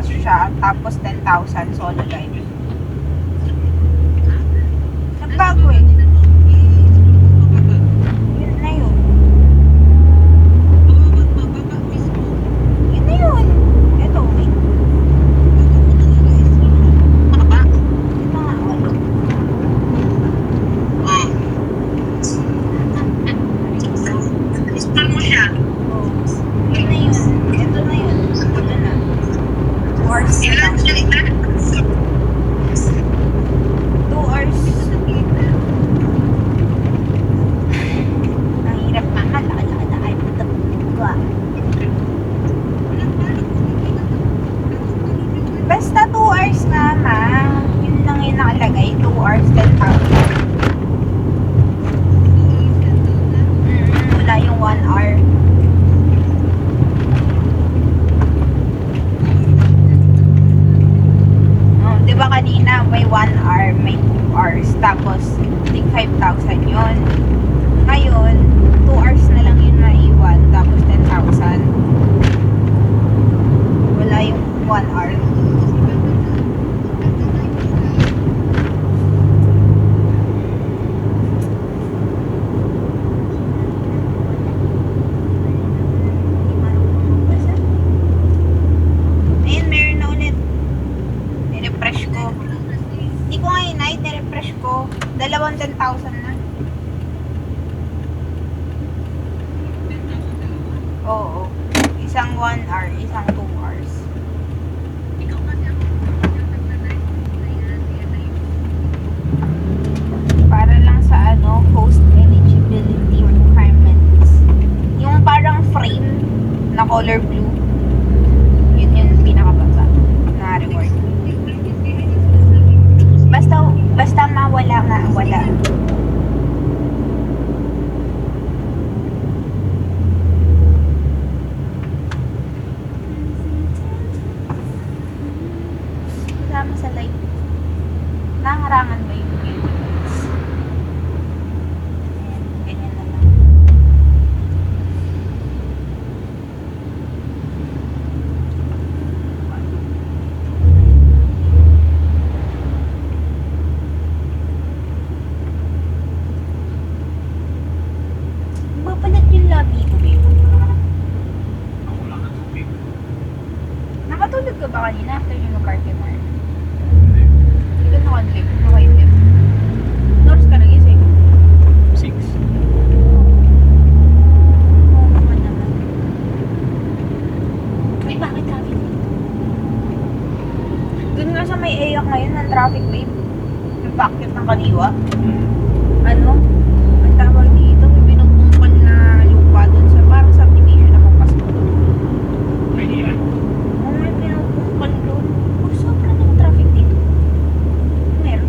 oras siya, tapos 10,000 solo live. Nagbago eh. Yun na yun. Yun na yun. Ito, wait. Ito nga, walo. Install mo siya. Oh. Yun na yun. Ito na yun. Ito na. 2 hours na lang. Ilan siya ito? 2 hours. Ang hirap na. Laki-laki. Puta. Basta 2 hours na, ma. Yun lang yung nakalagay. 2 hours, 10,000. Wala yung 1 hour. Oh, di ba kanina may 1 hour, may 2 hours, tapos tig 5,000 yun. Ngayon, 2 hours na lang yun naiwan, tapos 10,000. Wala yung 1 hour. Ayun, meron na ulit. Nirefresh ko. Hindi ko nga inay, nirefresh ko. Dalawang 10,000 na. Oo. Isang 1 hour, isang 2 hours. Para lang sa ano, host eligibility requirements. Yung parang frame na color blue. Yun yung pinakababa na reward. Basta mawala nga, wala. Kasama sa live. Nangarangan ba yung viewers? Ayan, ganyan na lang. Bapalat yung labi ko, babe. Ako lang na tubig. Nakatulog ka ba kanina after yung McCarthy Mar? Hindi. Hindi ka nakadlip, nakaidlip. Noors ka nagising? 6. Oo naman naman. Ay, bakit traffic dito? Doon nga sa may AYAK ngayon ng traffic, babe. Yung packet ng kaliwa. Ano? Ang tawag dito, may pinupungkol na lupa doon sa parang subdivision na papasok doon. Kaya Oo, may pinupungkol doon. Oh, sobrang yung traffic dito. Meron.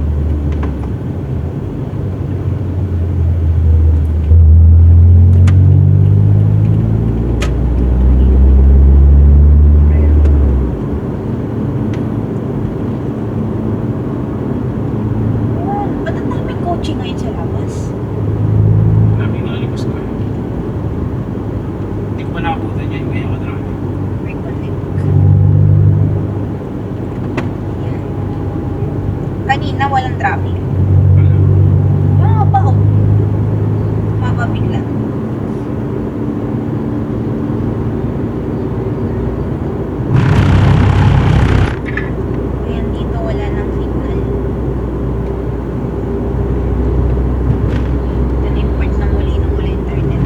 Oh, ba't ang daming kotse ngayon sa labas? daming nalabas ko. Hindi ko pa nakabutan yan. Kaya ako drama. May connect. Yan. Kanina walang traffic. Wala. Mga baho. Mababigla. Ayan, dito wala nang signal. Na-import na muli ng muli internet.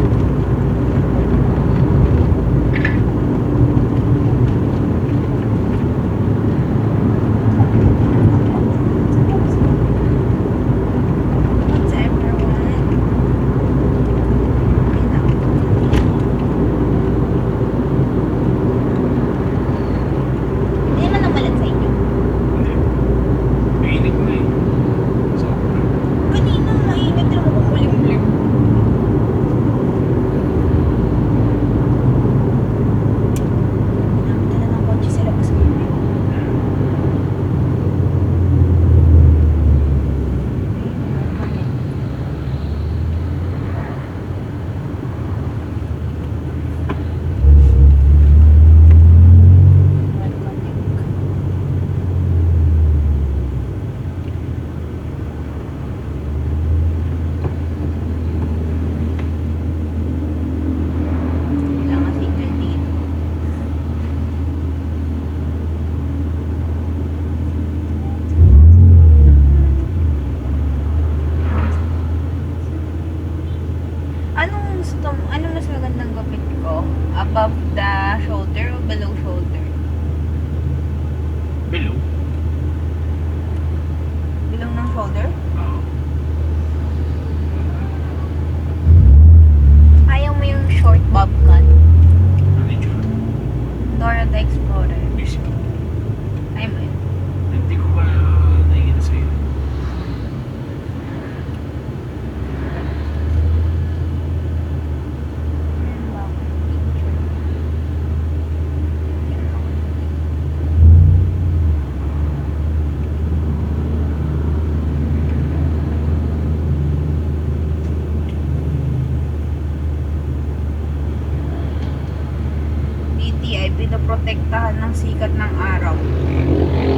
maprotektahan ng sikat ng araw.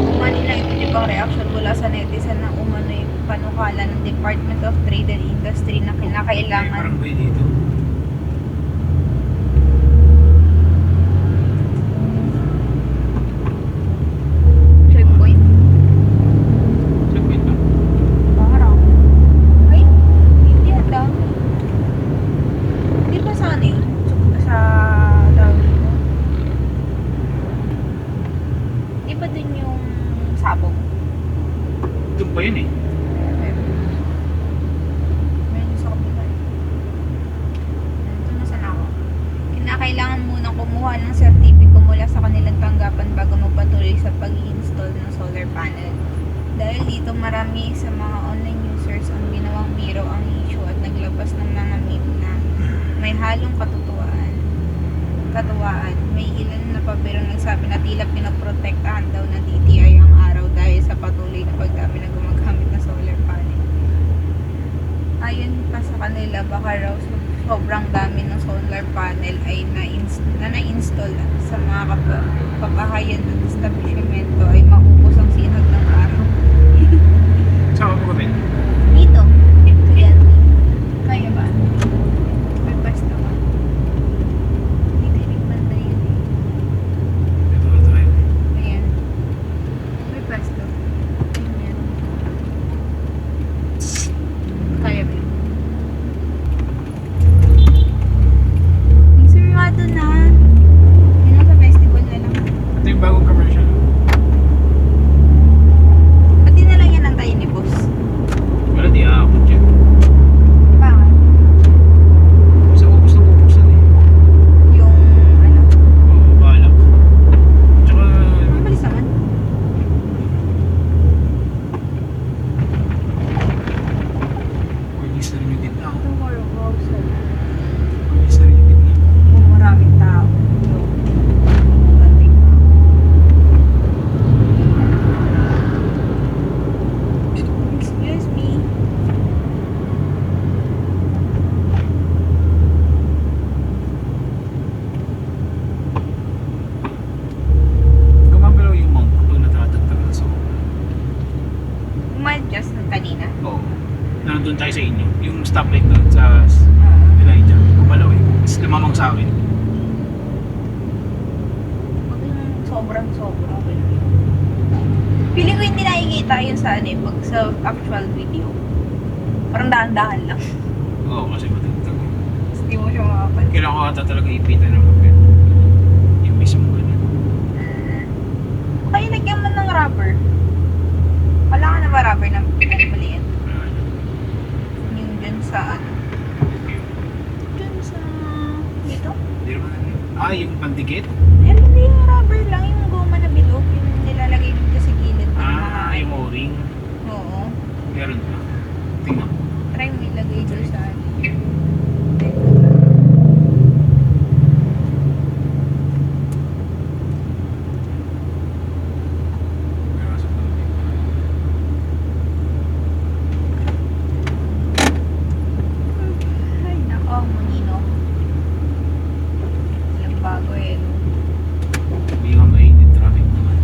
Umani na ito ibang reaction mula sa netizen na umano yung panukala ng Department of Trade and Industry na kinakailangan. Parang bay dito. Checkpoint. Checkpoint ba? Parang. Ay, hindi ang dami. Hindi ba sa ano yun? Sa tawag dito? Di ba dun yung sabong? Doon pa yun eh. Meron sa kabila eh. Ito na sana ako. Kinakailangan munang kumuha ng sertipiko mula sa kanilang tanggapan bago magpatuloy sa pag-i-install ng solar panel. Dahil dito marami sa mga online users ang ginawang biro ang issue at naglabas ng mga meme na may halong katuwaan. May ilan na pabiro nagsabi na tila pinoprotektahan daw ng DTI ang araw dahil sa patuloy na pagdami na gumagamit ng solar panel. Ayon pa sa kanila, baka raw sobrang dami ng solar panel ay na-install sa mga kapahayan at establishmento ay maubos ang sinag ng araw. Saan ka po kami? Dito. Ayan. Kaya ba? May pwesto ka. Titinig banda yun eh. Ito ba tayo? Ayan. May pwesto. Ayan. Kaya ba? May sarado na. Yun sa festival na lang. Ito yung bagong commercial. Pati na lang yan ang tayo ni boss. Wala, di aakot yan. Bakit? Sa ubos na bubuksan eh. Yung ano? Oo, balak. Tsaka, Mabilis naman. release na rin yung gitna. Tomorrow, Rosal. Release na rin yung gitna. Kung maraming tao. Dating. Excuse me. Gumagalaw yung monk pag natatagtagan sa Umadjust ng kanina. Oo. Nandun tayo sa inyo. Yung stoplight doon sa Elijah. Gumalaw eh. Tapos lumamang sa akin. Pag yung sobrang-sobra. Feeling ko hindi nakikita yun sa ano eh, pag sa actual video. Parang dahan-dahan lang. Oo, kasi matagtag. Tapos di mo siya makapansin. Kailangan ko ata talaga ipitan ng papel. Yung mismo ganun. Kaya lagyan mo ng rubber. Wala ka na ba rubber na maliit? Yung dyan sa ano? Dyan sa... dito? Hindi naman ano. Ah, yung pandikit? Eh, hindi yung rubber lang. Yung goma na bilog. Yung nilalagay dito sa gilid. ng Ah, mga- yung o-ring. Oo. Meron pa. Tingnan ko. Try mo ilagay doon sa ano. Meron sa tubig. Ay, nako, munino. Walang bago eh. No? Hindi nga mainit. Traffic naman.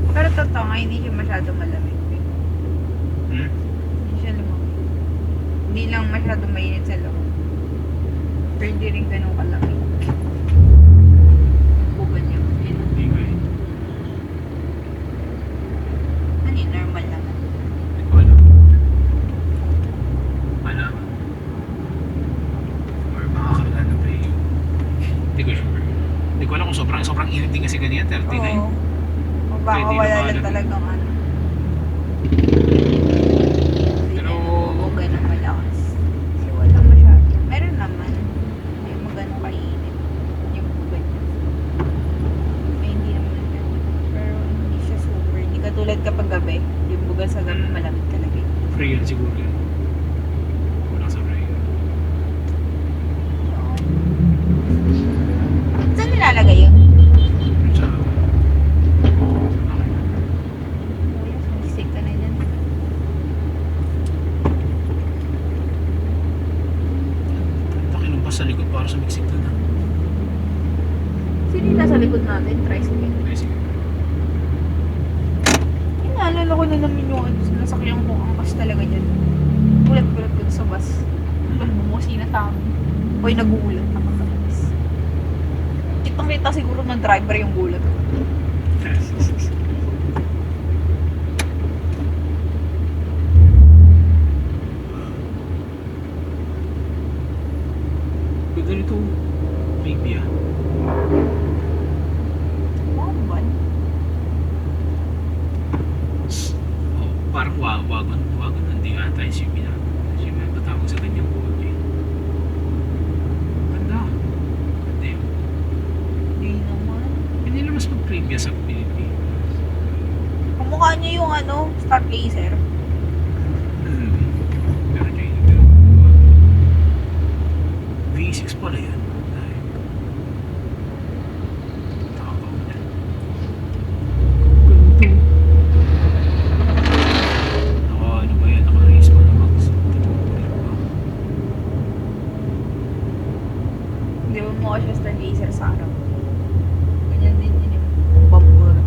Pero totoo nga, hindi siya masyado malamig. Hmm? Hindi siya lumamig. Hindi lang masyado mainit sa loob. Pero hindi rin ganun kalamig. Buban niya. Yun. Hindi nga eh. Ano yun? Normal naman. Hindi ko alam. Alam. Or makakaroon ng preview. Hindi ko sure. Hindi ko alam kung sobrang init din kasi ganyan. 39. Oo. O baka Pwede wala naman. lang talagang ano. Pero, O ganun malakas. Kasi wala masyado. Meron naman. Hindi mo ganun kainit. Yung buban niya. Ay, hindi naman ganun. Pero hindi siya super. Hindi katulad kapag gabi. Yung bugan sa gabi malamig talaga. free yun siguro yun. Kulang sa free. masyado sumiksik doon ah. Sino yung nasa likod natin? Tricycle. Tricycle. Inaalala ko na naman yung nasakyan ko. Ang bus talaga dyan. Gulat-gulat ko sa bus. Nung bumusina sa amin. Hoy, nagugulat ako sa bus. Kitang-kita siguro ng driver yung gulat ko. Ganda nito. Baby ah. Wawan. Oh, parang wagon. Wagon. Hindi ata SUV na. SUV na patawag sa ganyang kulay. Ganda. Ganda yun. Hindi naman. Hindi na mas mag-previous sa Pilipinas. Kamukha niya yung Stargazer. Pero dyan V6 pala yan. Ay. Takaw na. Ganito. Ano ba yan? Naka-race pa naman. Hindi mo mukha siya Stargazer sa araw. Ganyan din yun yung bumper.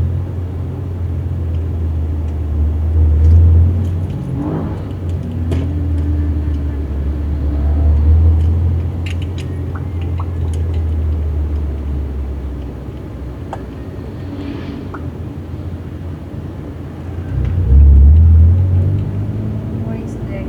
Voice deck.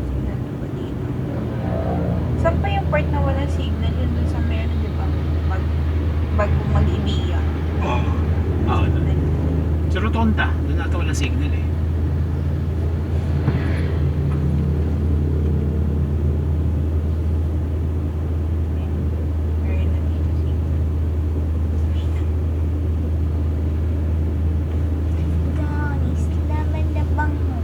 Signal ba dito? Saan pa yung part na walang signal? Yun dun sa may di ba? Bago mag-Ibiya. Oo. Oo, doon. Sa Rotonda. Doon ata walang signal eh. Meron na dito signal. Danis, laban na bango.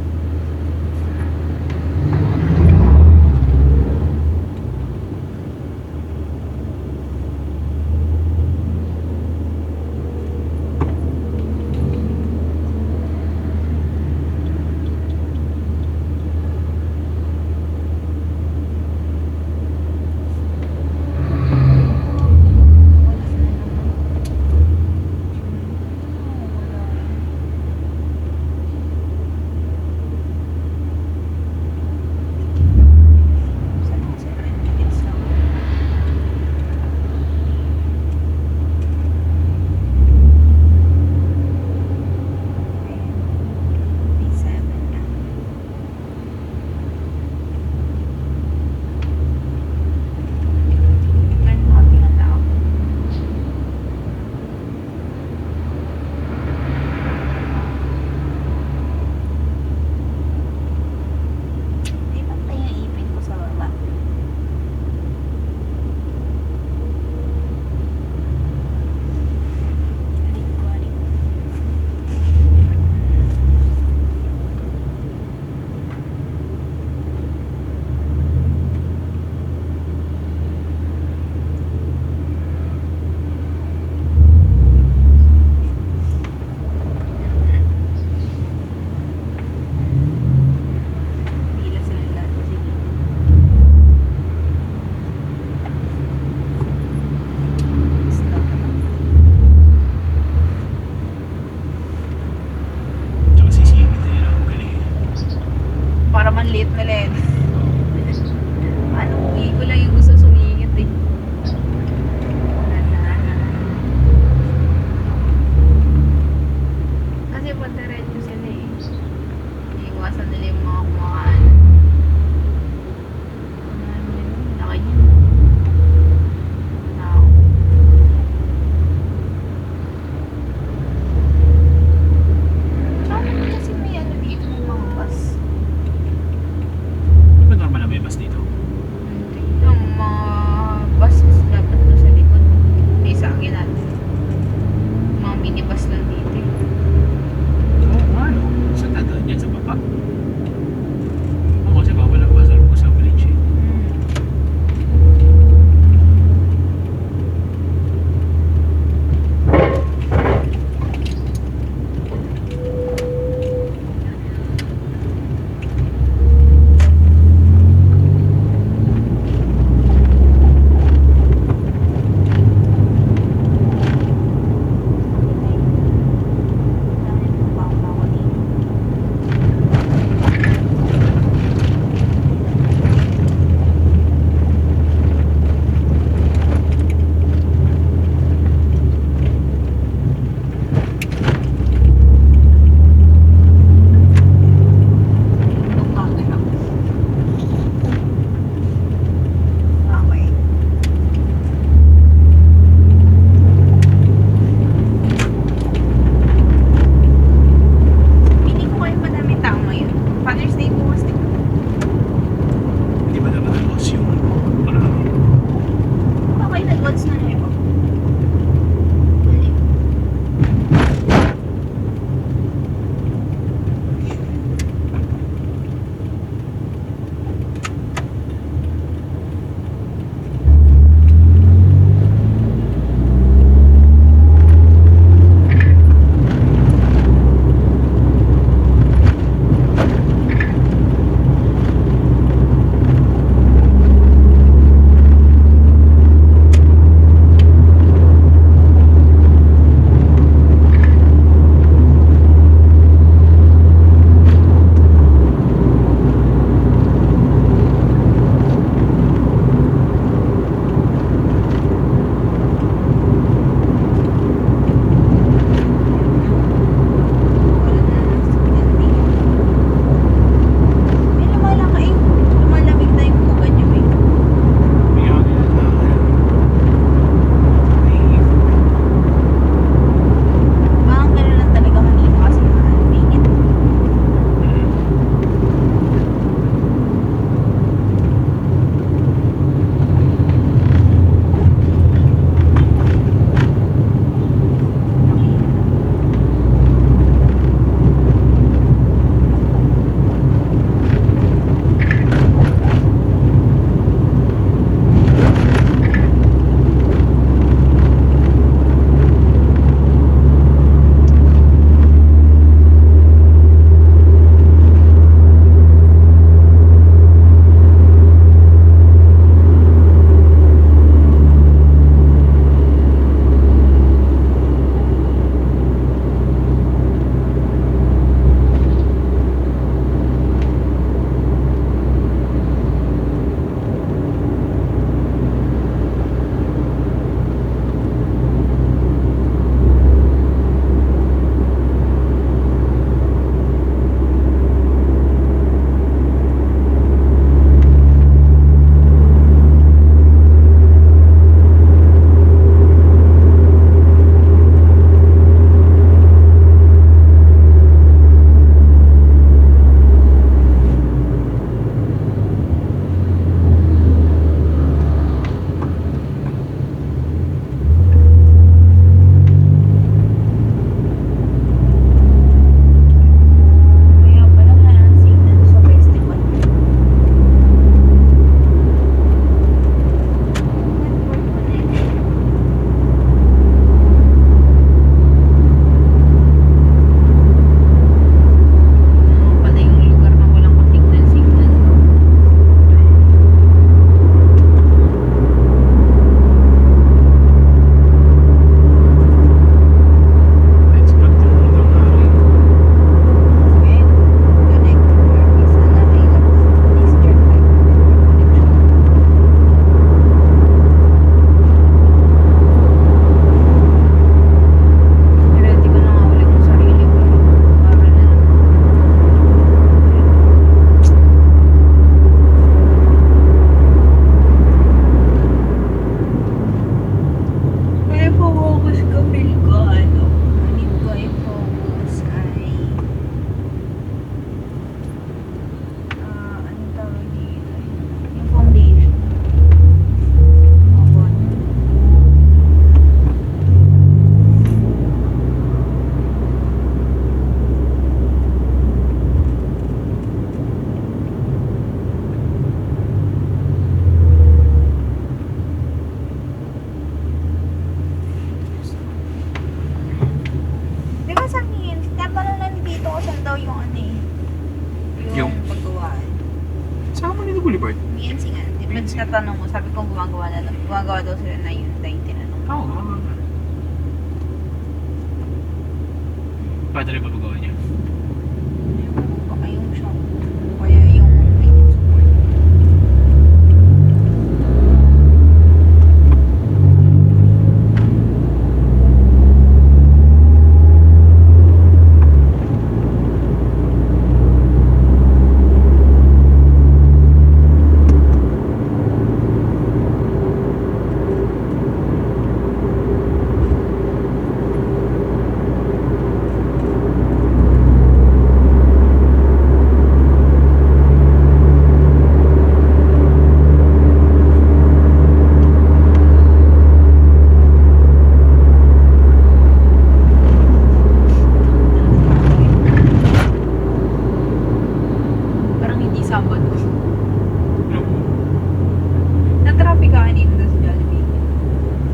Di ba tayo yung ipin ko sa baba? Aling ko, aling ko. Pila sila lahat. Sige. Stop. Tsaka sisingit na yun. Ang galing. Para manliit na LED. Ano, uwi ko lang yung gusto sumingit eh. Kasi pagdaretso sila eh. Iiwasan nila yung mga kumakaan. Ano yun? Laki yun. Now. Saan naman kasi may dito ng mga bus? Di ba normal na may bus dito? Yung mga buses dapat doon sa likod. May sa akin natin. Mga minibus lang dito eh. Oo nga no. Saan na doon? Yan sa baba. daw yung ano eh. Yung? Paggawaan. Saan mo nito Boulevard? BNC nga. Di ba BNC? natanong mo, sabi ko gumagawa daw sila na Hyundai, tinanong. Oo, Padre ba magawa niya? Baka yung shop. Kaya yung maintenance support. Parang hindi Sabado. Ano po? Na-traffic ka kanina doon sa Jollibee.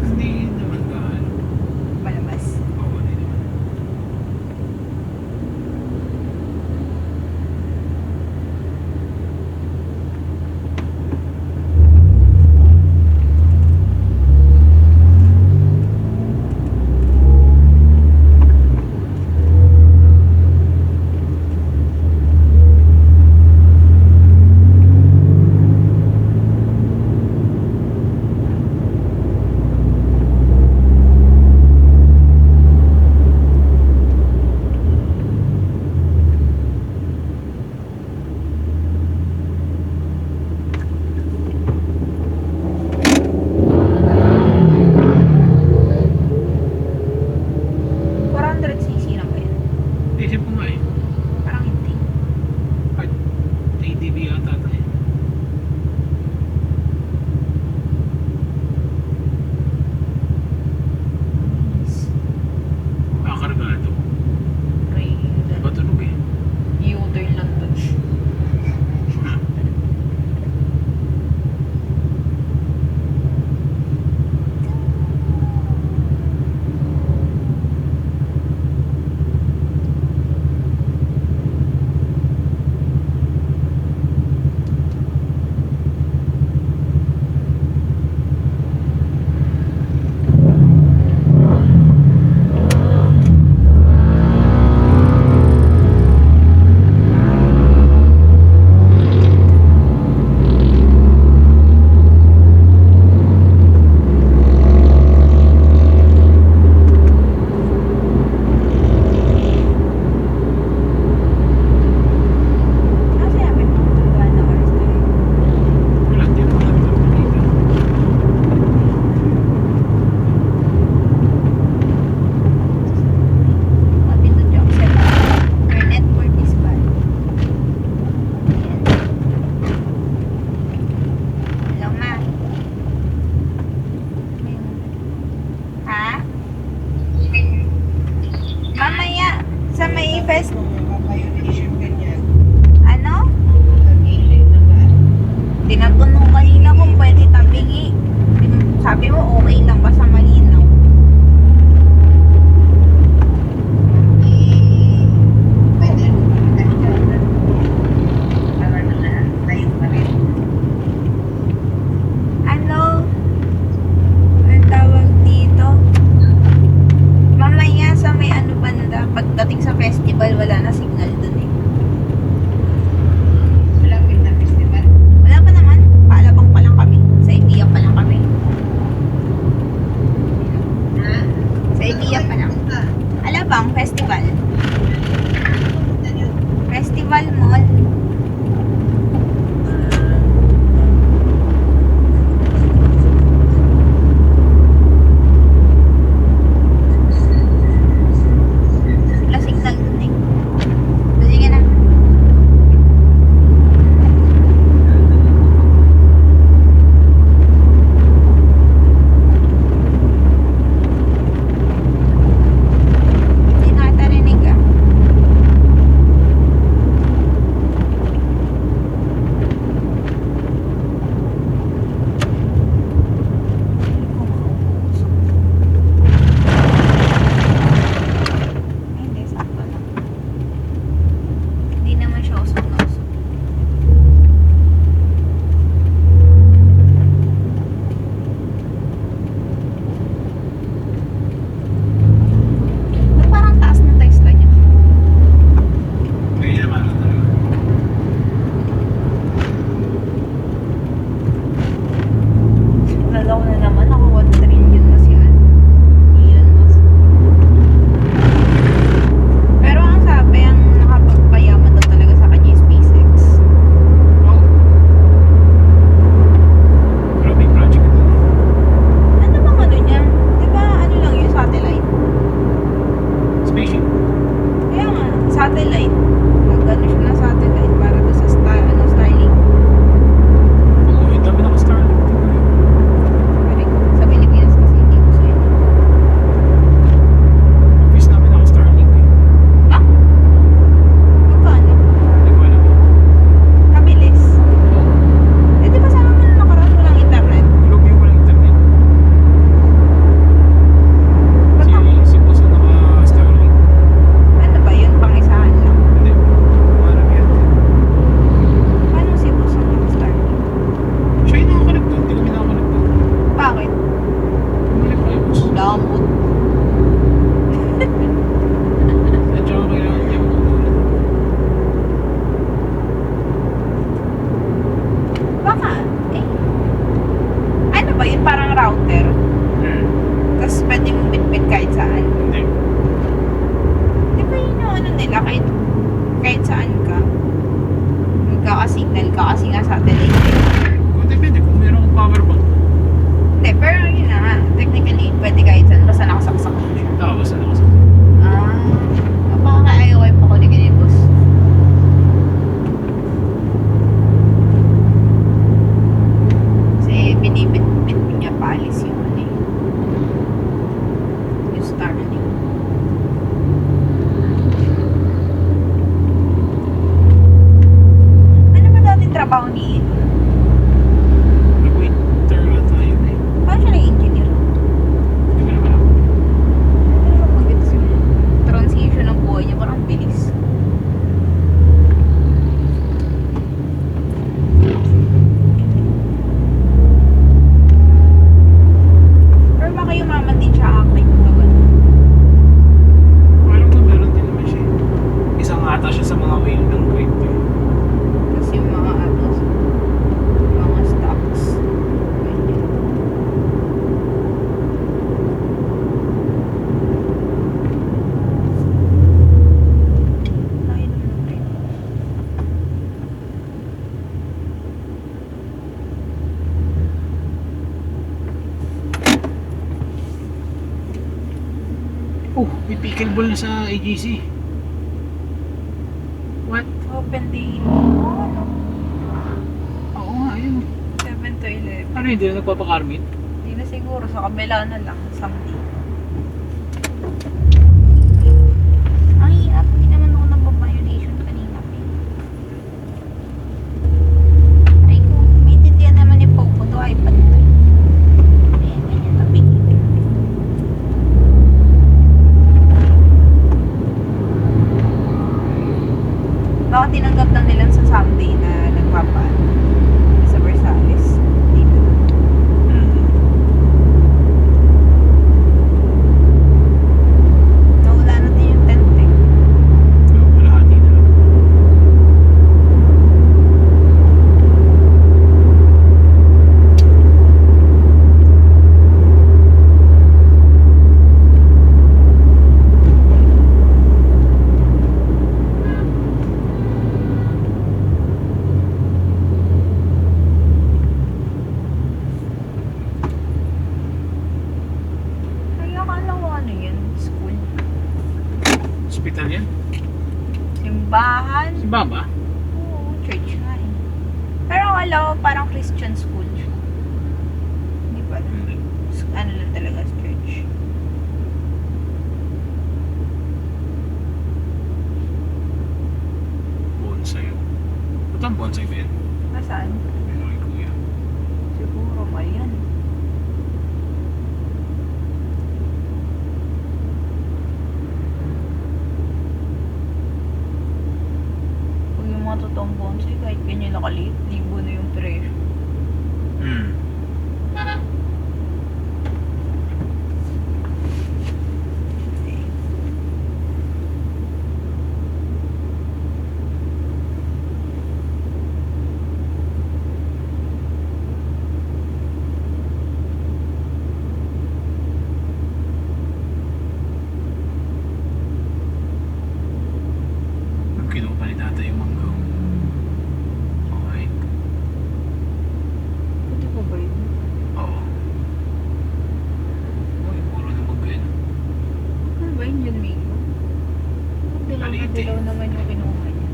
Hindi naman gaano. Palabas. Oo, hindi naman. Isip ko nga eh. Parang hindi. ADB ata ito eh. Kakargado. Okay. Matunog eh. U-turn lang doon. Ano sinabi mo? Tutuan na oras tayo. Wala, di mo lang ito makita. Mapindot yung set. Your network is bad. Hello, ma. Ha? Mamaya, sa may fest... Ano? Tinatanong kanina kung pwede tabingi. Sabi mo, okay lang, basta malinaw. Ano? Ang tawag dito? Mamaya sa may ano banda, pagdating sa festival, wala na signal dun eh. Wala pa naman. Paalabang pa lang kami. Sa Ibiya pa lang kami. Sa Ibiya pa lang. Alabang, festival. Festival Mall. Wala signal dun eh. satellite. Mag-ano siya ng satellite para doon sa Starlink. Oo, yung dami naka-Starlink. Sa Pilipinas kasi hindi uso yun. Office namin naka-Starlink eh. Ah? Magkano? Hindi ko alam. Kabilis. Oo. Eh di ba sa amin na nakaraan walang internet? Globe yung walang internet. Ba't na- Si Boss ang naka-Starlink. Ano ba yun? Pang-isahan lang. Hindi. Parang yan. Paano si boss ang naka-Starlink? Siya yung nakakalap doon. Hindi kami nakakalap doon. Bakit? Bumalik pa yung Boss. Damot. At saka kailangan niya magugulat. Baka, eh. Ano ba yun? Parang router. Tapos pwede mong bitbit kahit saan. Hindi. Di ba yun yung ano nila? Kahit saan ka. Magkaka-signal ka kasi nga satellite. Kung depende kung meron kang power bank. Hindi, pero yun na nga. Technically, pwede kahit saan. Basta nakasaksak mo siya. Tapos na kasi. Ah. Baka kaya pa ko ni ganyan, boss. Kasi binibit-bit niya paalis yung ano eh. Yung Starlink. Ano ba dating trabaho ni Ian? Nag-winter ata yun eh. Paano siya nag-engineer? Hindi ko naman alam. Ano ba mag-gets yung transition ng buhay niya? Parang bilis. Pero baka yumaman din siya acting to ganun. Alam ko meron din naman siya. Isang ata siya sa mga whale ng crypto. Tapos yung mga atos, mga stocks. Ganyan. Layo naman ng trip. Oh, may pickleball na sa AGC. What? Open day. Oh, ano? Oo nga, ayun. 7 to 11. Ano hindi na nagpapakarmit? Hindi na siguro. Sa kabila na lang. Someday. Ang hirap. Hindi naman ako nagpa-violation kanina. Ay ko. Maintindihan naman ni Popo to. iPad to eh. Ayan, ganyan. Tabi. Baka tinanggap lang nila sa someday na nagpapaan. Sa Versailles. Dito. Nawala natin yung tent eh. Kalahati na lang. Ay, akala ko ano yan? School. Hospital yan? Simbahan. Si Baba? Oo, church nga eh. Pero akala ko parang Christian school. Hindi pa. Hindi. Ano lang talaga, church. Bonsai. Ba't ang bonsai ba yan? Nasaan? Ano kay Kuya? Siguro, ayan. Kung yung mga totoong bonsai, kahit ganyan nakaliit, libo na yung presyo. Kinuha ni Tata yung mangga. Okay. Pwede pa ba yun? Oo. Uy, puro na mangga yun. Ano ba yun, John Migo? Dilaw na Maliit eh. dilaw ng naman yung kinuha niya.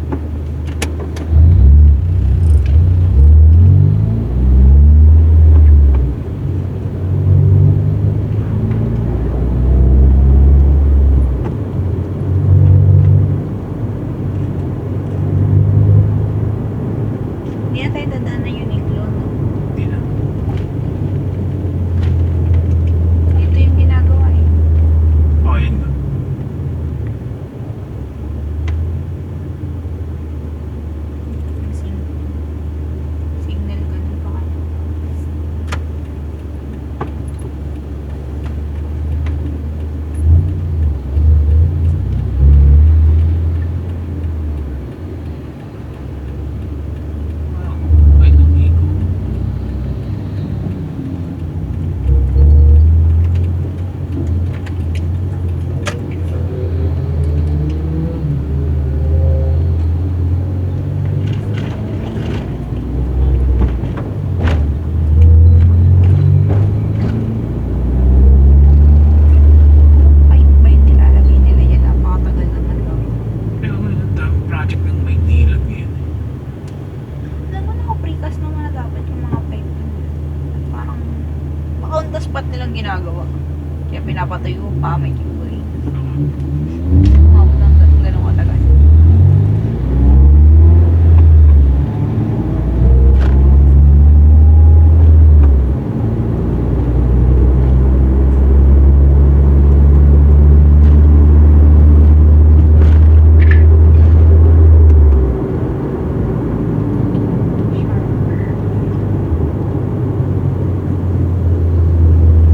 Hindi na tayo dadaan na Uniqlo, no? Hindi na. Ito yung ginagawa eh. Oh, yun na. Signal ka na pa kayo. Ay, lumigo. Ay, ba yung nilalagay nila yan? Napakatagal naman gawin. Pero ang daming project ng Maynila ngayon. Alam mo, naka-precast naman na dapat yung mga pipe dun. Parang, baka on the spot nilang ginagawa. Kaya pinapatayo pa, may giveaway. Umabot ng ganun katagal.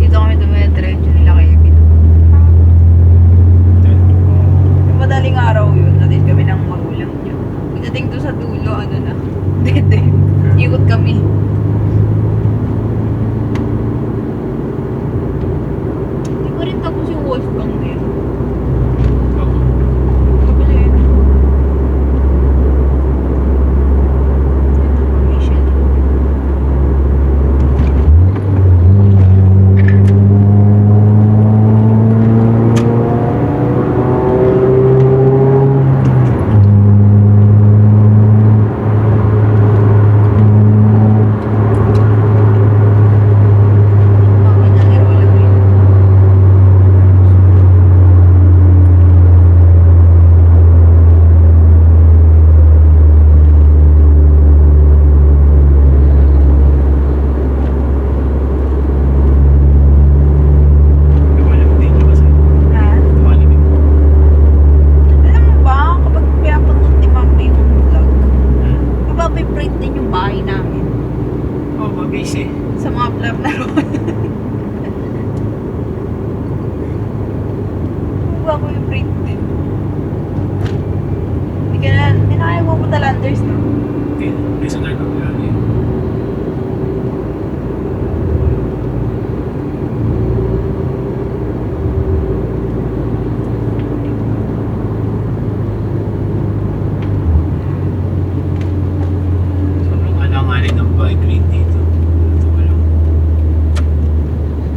Dito kami dumidiretso nila kay Ebit. Yung madaling araw yun, natin kami ng magulang niya. Pagdating doon sa dulo, ano na, dead end. Ikot kami. Hindi ko rin tapos yung Wolfgang na yun. Kabila yun. Ito pa, Michelle. Baka nalaro lang yun. Lumalamig din siya kasi. Ha? Lumalamig. Alam mo ba, kapag pinapanood ni Mama yung vlog, nababibrate din yung bahay namin Oh, mabis eh. sa mga vlog na roon. Nababibrate din. Hindi na kaya pupunta Landers, no? Hindi. May sunod na yan eh. Sobrang alanganin ng bike lane dito. Ito walang.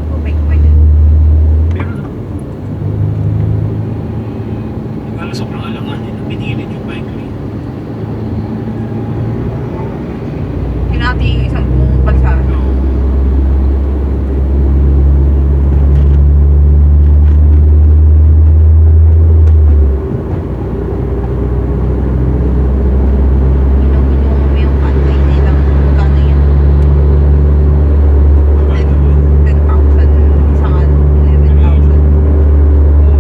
Ako, bike pa din. Pero na. Akala sobrang alanganin na binilid yung bike lane. Hinati yung isang buong kalsada. Oo. Ginugulo kami yung pantay nilang magkano yan? Bakit naman? 10,000 isang ano, 11,000. Oo.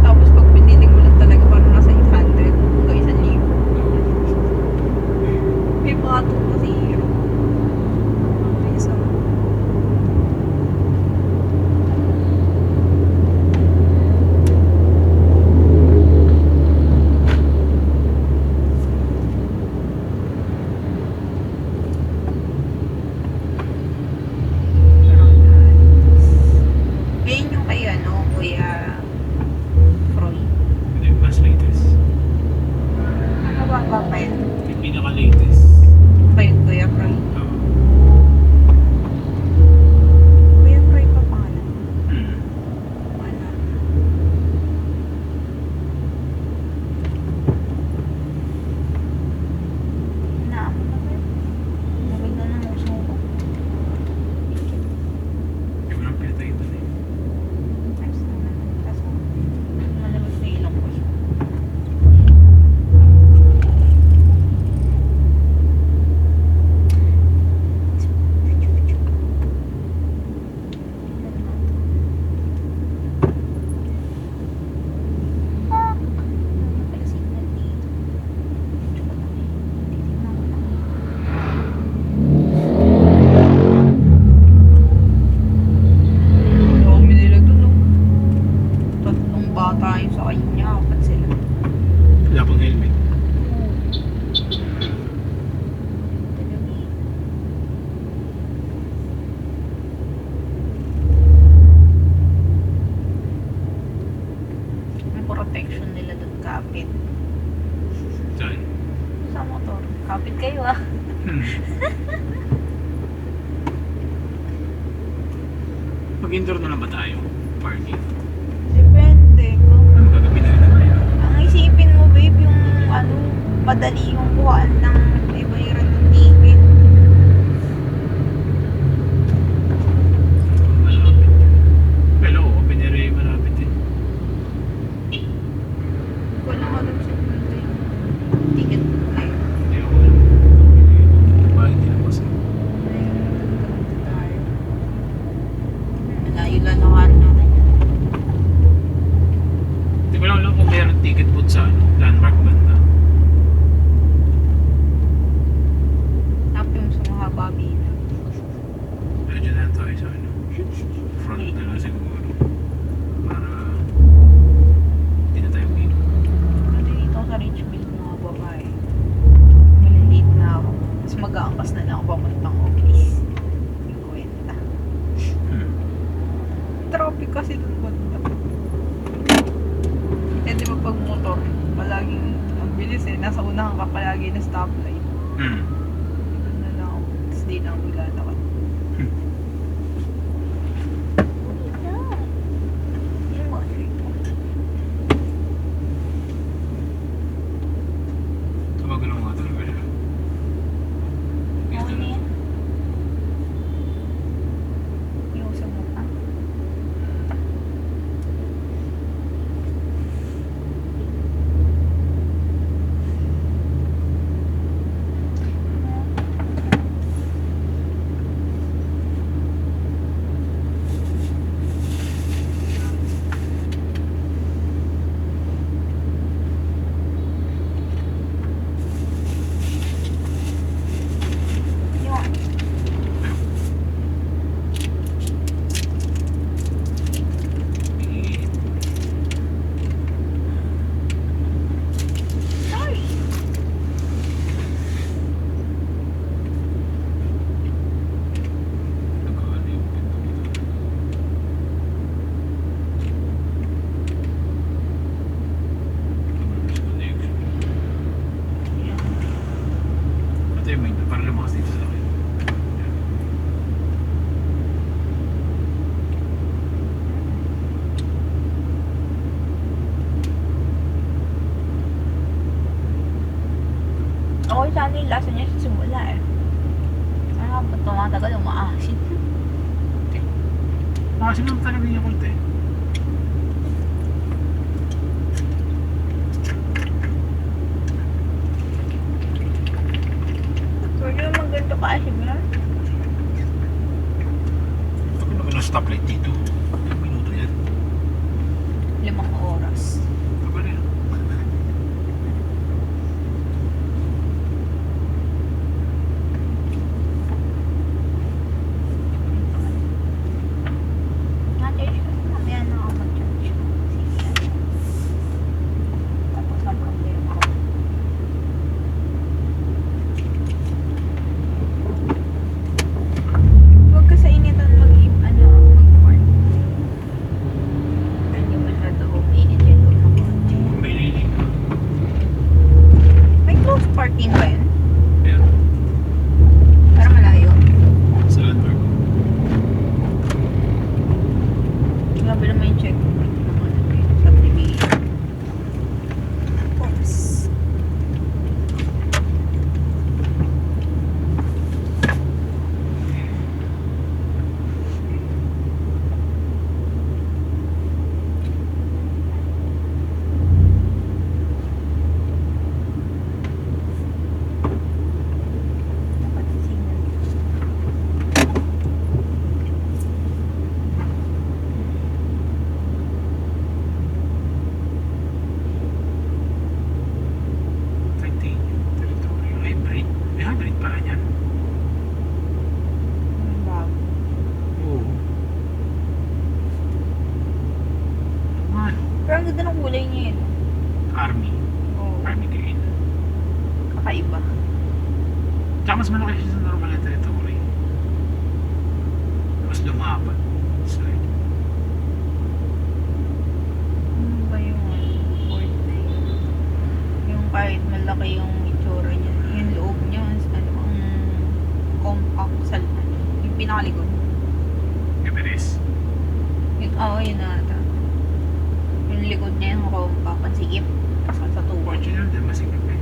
Tapos pag binili mo lang talaga parang nasa 800 hanggang 1,000. May pato kasi hero. May isa. Ngayon yung kay ano, Kuya Froy. Ito yung mas latest. Ano ba pa yun? Yung pinaka-latest. Kay Kuya Froy. Oo. Kuya Froy pa pangalan. Wala. Kapit kayo ah. Hmm. Mag-indoor na lang ba tayo? Parking. Depende ko. Ano gagawin na tayo? Ang isipin mo, babe, yung ano, madali yung kuhaan ng iba-iran ng ticket. Malapit. Hello, open area yung malapit eh. Hindi ko lang alam sa punta yung ticket ko na yun. Hindi ako alam. Bakit hindi na kasi? Malayo lang ang araw natin. Hindi ko lang alam kung mayroon ticket booth sa ano, landmark banda. Tapos yung sa mahaba bila. Pero dyan na tayo sa ano. Front na lang siguro. Para hindi na tayo uminom. Kasi dito sa Richfield mga babae. Malilate na ako. Tapos mag-aangkas na lang ako pamuntang office. Hindi ko kwenta. Traffic kasi dun banda. Eh di ba pag motor, palaging ang bilis eh. Nasa unahan ka palagi na stoplight. Doon na lang ako. Tapos di na ako maglalakad. Tumagal ang mga talaga nila. Okay na yan. Yung sa mukha. Yun. Sorry. Nagkaano yung pinto dito. Tumalas connection. Yan. Ito yung main, para lumakas dito sa akin. Okay sana yung lasa niya sa simula eh. Ano ba tumatagal umaasin? Makasim naman talaga yung Yakult eh. Pwede naman ganito kaasim yan. Ito ko naman ang stoplight dito. Ilang minuto yan. 5 oras. Tagal yan. Na-charge ko. Mamaya na ako mag-charge. Sige. Tapos ang problema ko. Huwag ka sa initan mag-park. Hindi masyado init yun doon ng kotse. May lilig. May close parking ba yun? Pero Para malayo. sa landmark. Grabe naman yung checkpoint ng ano dito sa Subdivision. Oops. Dapat signal. Titanium territory. Hybrid. May hybrid pala niyan. Ang bago. Oo. Ano? Pero ang ganda ng kulay niya yun. Army. Oo. Army green. Kakaiba. Tsaka mas malaki siya sa normal na territory. Mas lumapat. Side. Ano ba yung Ford na yun? Yung kahit malaki yung itsura niya, yung loob compact sa yung pinakalikod. Everest. Yun, yun na ata. Yung likod niya yung compact. Ang sikip. Pasal sa tuwa. Original din, masikip eh.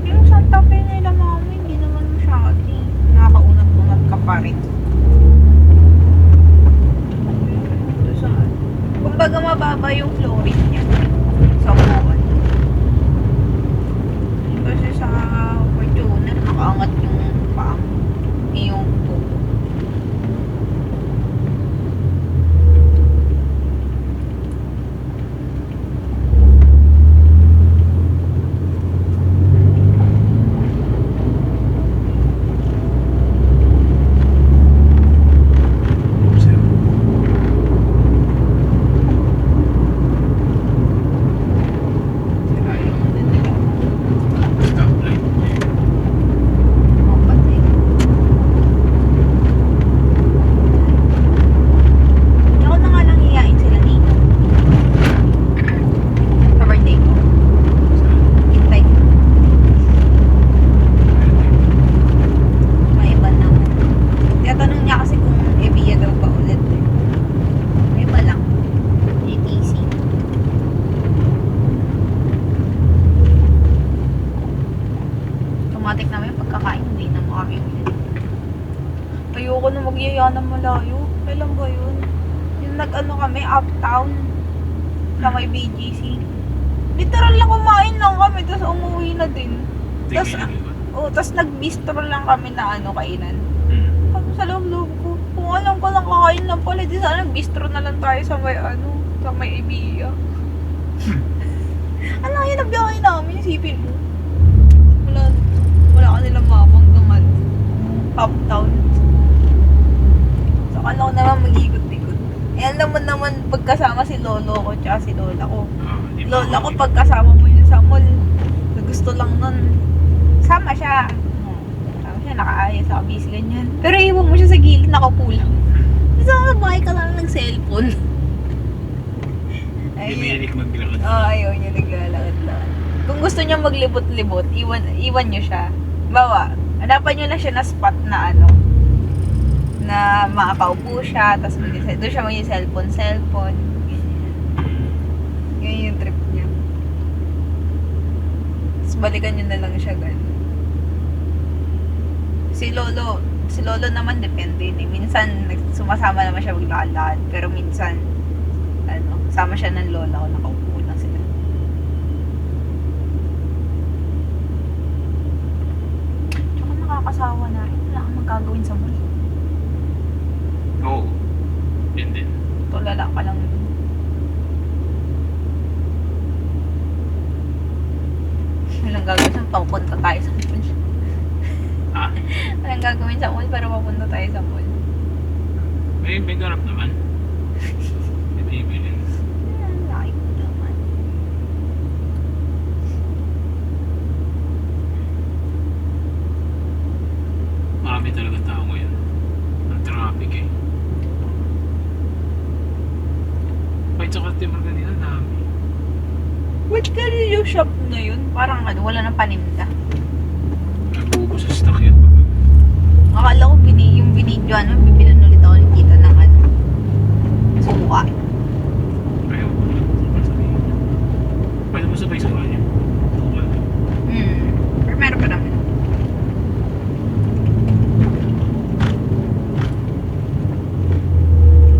Yung Santa Fe nila mami, hindi naman masyado eh. Nakakaunat-unat ka pa rin. Ito saan? Kumbaga mababa yung flooring niya. Sa upuan. Kasi sa Fortuner, nakaangat yung paa mo. Yung buko. Sir. Sila yung stoplight. Kapatid. Ako na nga lang hiyain sila dito. Sa birthday ko. Hintay. May iba na. Tinatanong niya kasi kung Evia daw pa ulit eh. May iba lang. GTC. Automatic naman yung pagkakain. Hindi na makami ulit. Ayoko na magyaya ng malayo. Kailan ba yun? Yung nag-ano kami, uptown. Sa may BGC. Literal na kumain lang kami, tapos umuwi na din. Tas, tas nag-bistro lang kami na kainan. Sabi sa loob-loob ko, kung alam ko lang kakain lang pala, di sana nag-bistro na lang tayo sa may sa may Ibiya. Ano yun ang biyahe namin, isipin mo. Wala ka nilang mamang hanggang uptown. So, ano ko naman mag-ikot-ikot. Eh, alam mo naman, pagkasama si lolo ko, tsaka si lola ko. Lola ko, pagkasama mo yun sa mall, gusto lang nun. Sama siya. Sama siya, nakaayos, nakabis, ganyan. Pero iwan mo siya sa gilid, nakaupo lang. Kasi bahay ka lang ng cellphone. Hindi mahilig maglakad. Ayaw niya naglalakad lang. Kung gusto niya maglibot-libot, iwan niyo siya. Bawa, hanapan niyo na siya na spot na na makakaupo siya, tapos doon siya mag-cellphone. Ganyan yung trip niya. Tapos balikan niyo na lang siya ganun. Si Lolo naman depende. Minsan sumasama naman siya maglalakad, pero minsan sama siya ng lola ko, nakaupo lang sila. Tsaka nakakasawa na rin. Wala kang magagawin sa mall. Oo. Yan din. Tulala ka lang. Walang gagawin sa papunta tayo sa mall. Ha? Walang gagawin sa mall para papunta tayo sa mall. May garap naman. May bibili. Like naman. Marami talaga tao ngayon. Ang traffic eh. Kahit sa customer kanina, dami. Which kanil yung shop na yun? Parang wala nang paninda. Nagbubo sa stock yan. Akala ko yung binidyoan mo, bibilan ulit ako ni tita ng suka. Ayaw ko lang. Sabihin. Pwede mo sabay sa kanya. Tukal. Pero meron pa naman.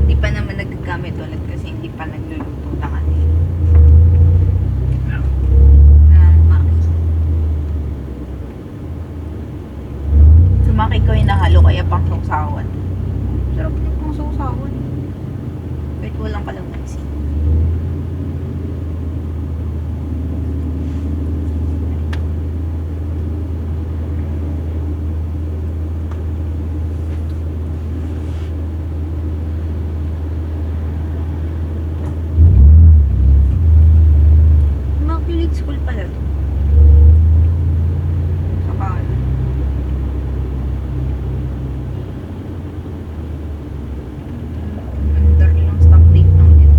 Hindi pa naman nagagamit ulit kasi hindi pa nagluluto na kanina. Na. Maki. Sumaki ko yung nahalo kaya pang sausawan. Sarap din pang sausawan. Kahit walang kalamansi. Immaculate School pala to. Saka under lang, stop date lang yun.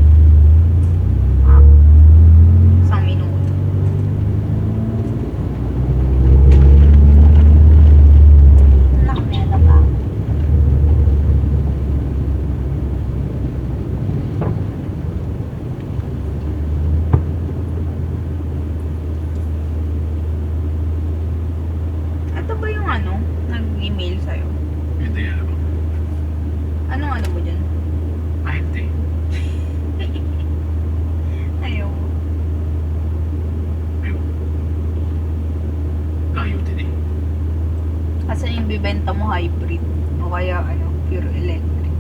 ibibenta mo hybrid. O kaya, pure electric.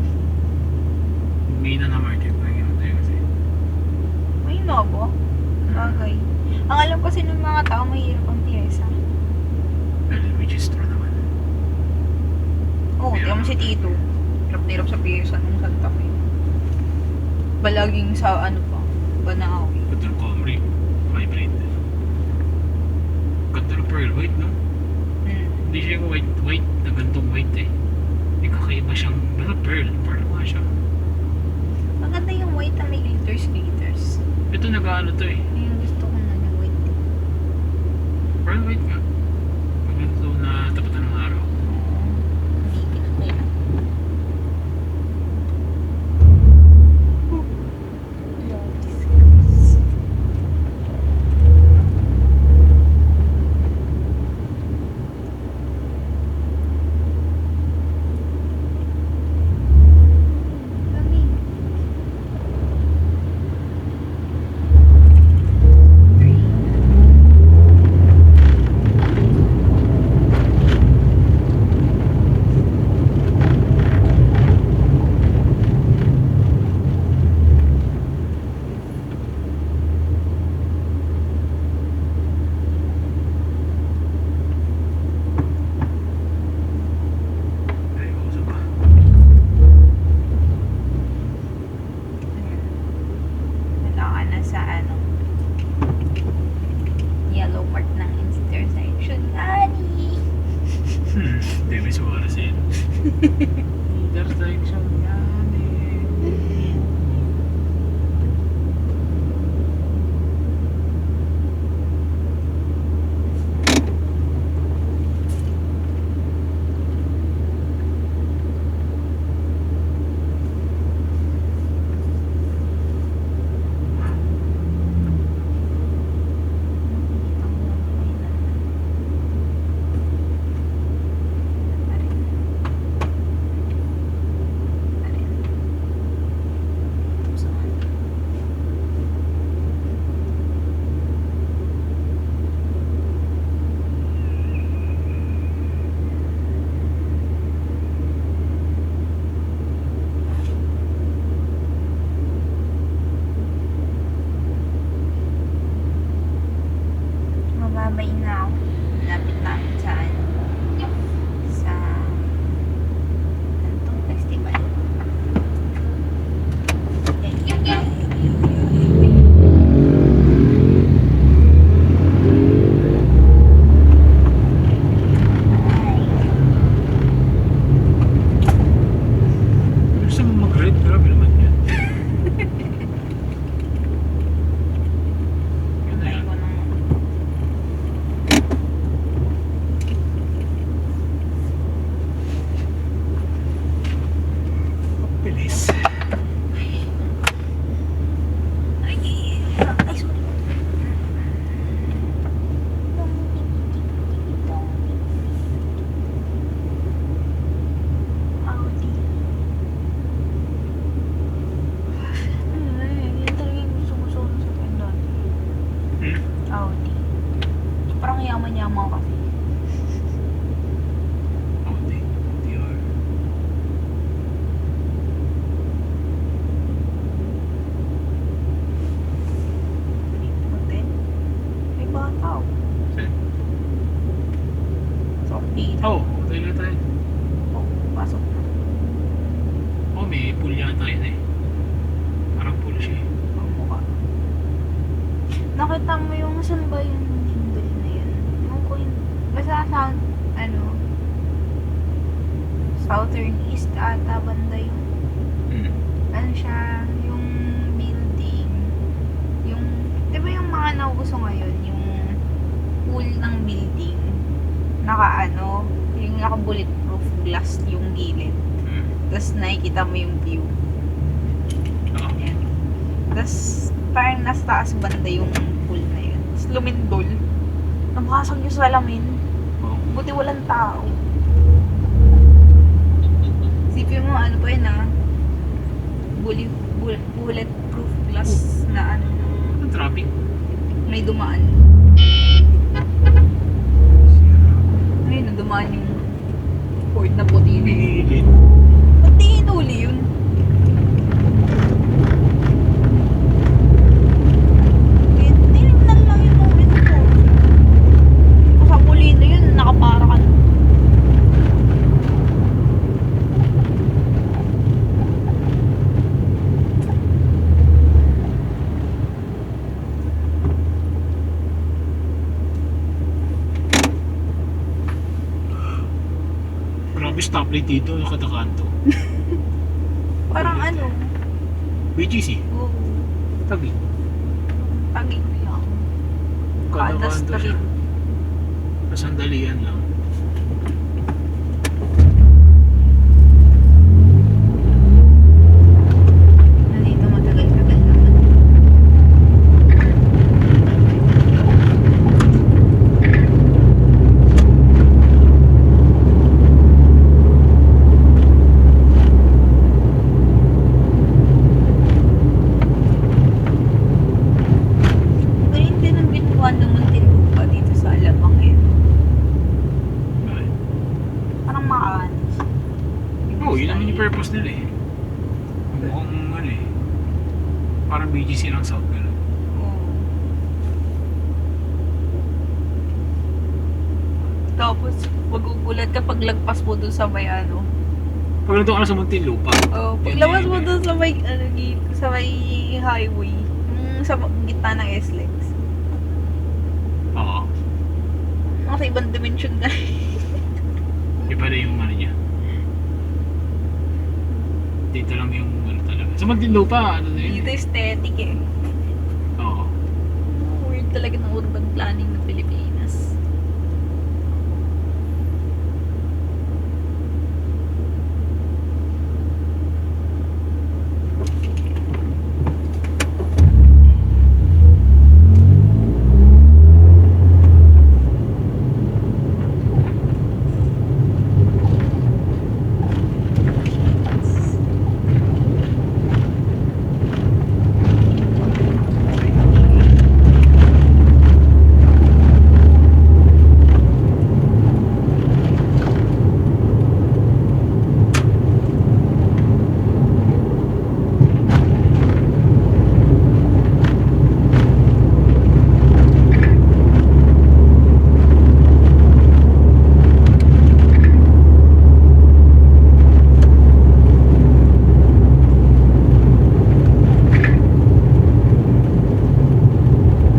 May na market na yun tayo kasi. May Novo. Bagay. Ang alam kasi ng mga tao, mahirap ang piyesa. Registro naman. Oo, tingnan mo si Tito. Hirap na hirap sa piyesa nung Santa Fe. Balaging sa Banahaw. Ganda ng Camry. Hybrid. Ganda ng pearl white, no? Hindi siya yung white na gantong white eh. Hindi kakaiba siyang, basta pearl nga siya. Maganda yung white na may glitters. Ito nag-ano to eh. Yung gusto ko na yung white. Pearl white nga. Maganda to na tapatan ng araw. Hindi pinatay na. Ay, uso pa. Wala ka na sa yellow part ng intersection. Ani! Hindi, may suwara siya. Intersection yan eh. Mababay na ako. Lapit namin sa sa Antong Festival. Gusto mo mag-ride? Grabe naman yan. Yun na Ay, yan. ko nung Bilis. ay, sorry. Audi. Yan talaga yung gusto ko sa tenda. Audi. Parang yaman-yaman kasi. Audi. DR. Hotel. May bata oh. Saan? So, dito. Oh, tayo na tayo. Oh, pasok na. Oh, may pool yata yun eh. Parang pool siya eh. Ang mukha. Nakita mo yung saan ba yung handle na yun? Yung ko yun. Basta sa, Southern East ata banda yung, siya, yung building. Yung, di ba yung mga nauuso ngayon, yung pool ng building, yung naka-bulletproof glass yung gilid. Tapos nakikita mo yung view. Oo. Ayan. Tapos parang nasa taas banda yung pool na yun. Tapos lumindol. Nabukasag yung salamin. Oo. Buti walang tao. Sipin mo pa yun bulletproof glass na Ang traffic. may dumaan. Ngayon, dumaan yung Ford na puti na yun. Pinilit. Ba't di hinuli yun? Tinignan lang yung moment ko. Kung sa huli na yun, nakapara ka na. Grabe stoplight dito, nakatakanto. Parang ano, BGC, oh, tabi. tagig lang. Kada Katakanto siya. street. Masandalian lang. Nandito matagal-tagal naman. Ganyan din ang ginawa ng Muntinlupa dito sa Alabang eh. Bakit? Parang makaanis. Oo, yun naman yung purpose nila eh. Mukhang ano eh. Parang BGC lang South gano'n. Oo. Tapos, magugulat ka pag lagpas mo dun sa may ano. Pag nandun ka na sa Muntinlupa. Oh, pag Yun labas na mo yun eh. dun sa may, ano, sa may highway. Sa gitna ng SLEX. Oo. Nasa ibang dimension na. Iba na yung ano niya. Dito lang yung ano talaga. Sa Muntinlupa, ano na yun Dito eh. aesthetic eh. Oo. Weird talaga ng urban planning ng Pilipinas.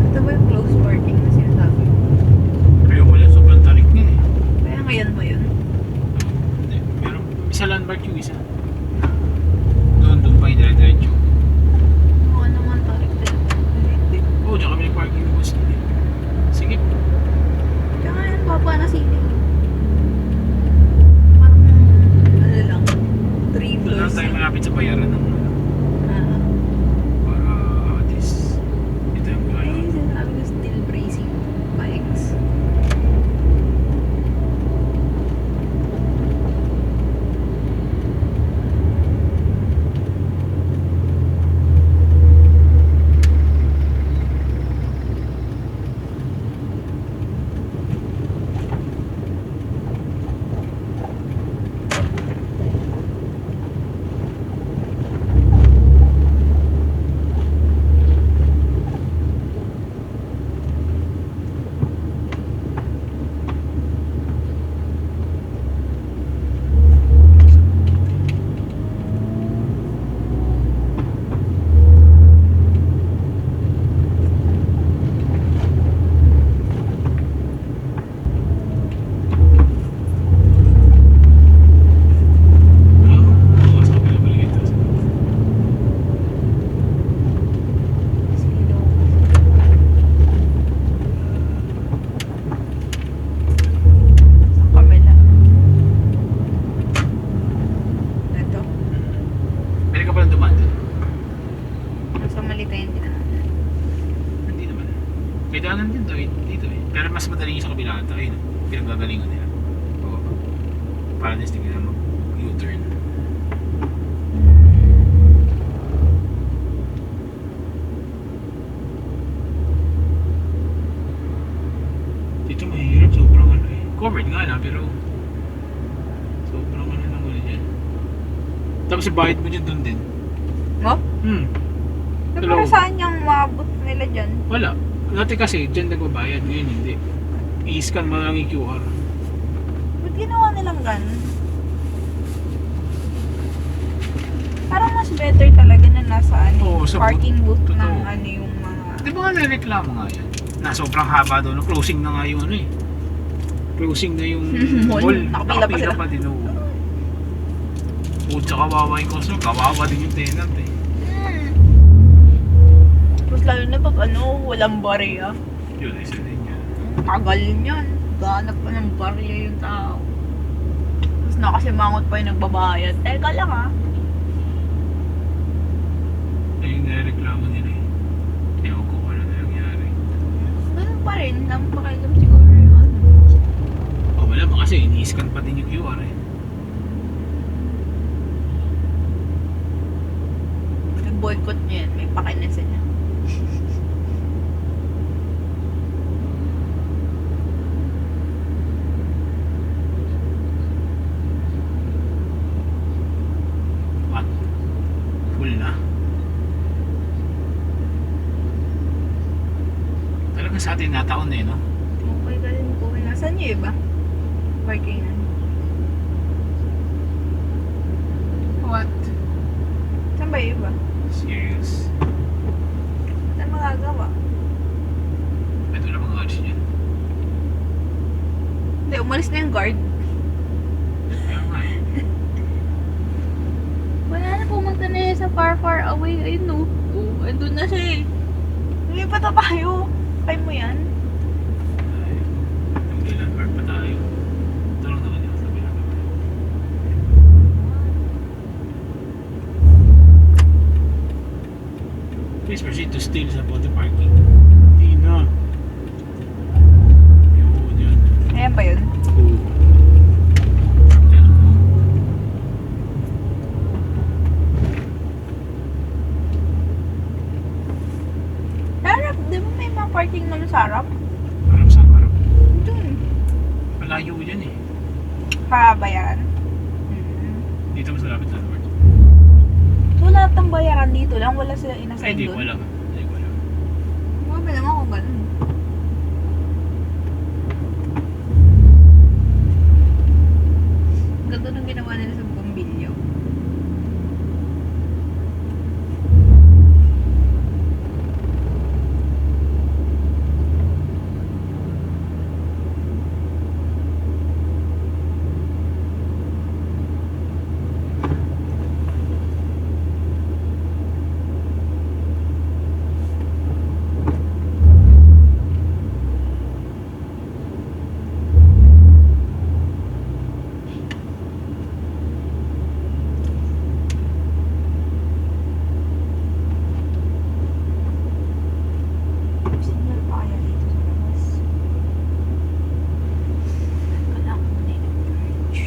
Ito ba yung close parking na sinasabi mo? Kaya wala, sobrang tarik niya eh. Kaya ngayon ba yun? Hindi. Pero isa landmark yung isa. Doon pa yung dire-diretso. Oo naman, tarik din. Hindi. Oo, dyan kami nag-parking yung bus. Sige. Kaya nga yan, baba na ceiling. Parang, ano lang, 3 Doon floors lang tayo malapit sa bayaran ng Ah, para at least ito yung ay, gano'n. sinasabi ko still bracing bikes. Oo, sa kabila pala ito. Sino? Sa kabila. Ito. Pwede ka palang dumaan doon. Nasa malita yung dinaan. Hindi naman. May daanan din dito eh. Pero mas madali yung sa kabila ata. Ayun, pinagagalingan nila. Oo. Para din hindi na mag-U-turn. Dito mahirap, sobrang ano eh. Covered nga lang, pero kasi bayad mo dyan doon din. No? So, Hello. para saan yung maabot nila dyan? Wala. Dati kasi dyan nagbabayad, ngayon hindi. I-scan mo lang yung QR. Ba't ginawa nilang ganun? Parang mas better talaga na nasa Oo, sa parking booth ng totoo. yung mga... Di ba nga nireklamo nga yan? Na sobrang haba doon, closing na nga yung ano eh. Closing na yung Mall. mall. Nakapila pa sila. pa din, oo. Pucha, kawawa yung customer, kawawa din yung tenant eh. Tapos lalo na pag walang barya. Yun, isa din yan. Tagal niyan. Ganap pa ng barya yung tao. Tapos nakasimangot pa yung nagbabayad. Teka lang Ayun nireklamo nila eh. Ewan ko kung ano na nangyari. Ganun pa rin. Nampakilam siguro yung O wala ba kasi, ini-scan pa din yung QR eh. Nag-boycott niya yan. May pakinan sila. What? Full na. Talagang sa atin nataon eh, no? Okay ka rin po. Nasaan niyo iba? Parkingan. What? Saan ba yung iba? Serious. Saan magagawa? Ito na mga ads dyan. Hindi, umalis na yung guard. Kaya nga eh. Wala na, pumunta na yun sa far away. Ayun no. Oh, andun na siya eh. Lumipat na tayo. Kaya mo yan? Ay, yung ilan bar pa tayo. Ito lang naman yung sabi namin. Please proceed to steal sa photo parking. Hindi na. Yun, yun. Ayan ba yun? Oo. Yan mo. Harap, di ba may mga parking naman sa harap? Harap sa harap. Dun. Malayo yan eh. Pabayaran. Dito mas malapit na Lord. So lahat ng bayaran dito lang, wala sila Ay, inassign di ko dun? alam. Hindi ko alam. Grabe naman kung ganun. Ganda nung ginawa nila sa Bumbilyo. Signal pa kaya dito sa labas. Teka lang, muna yung charge.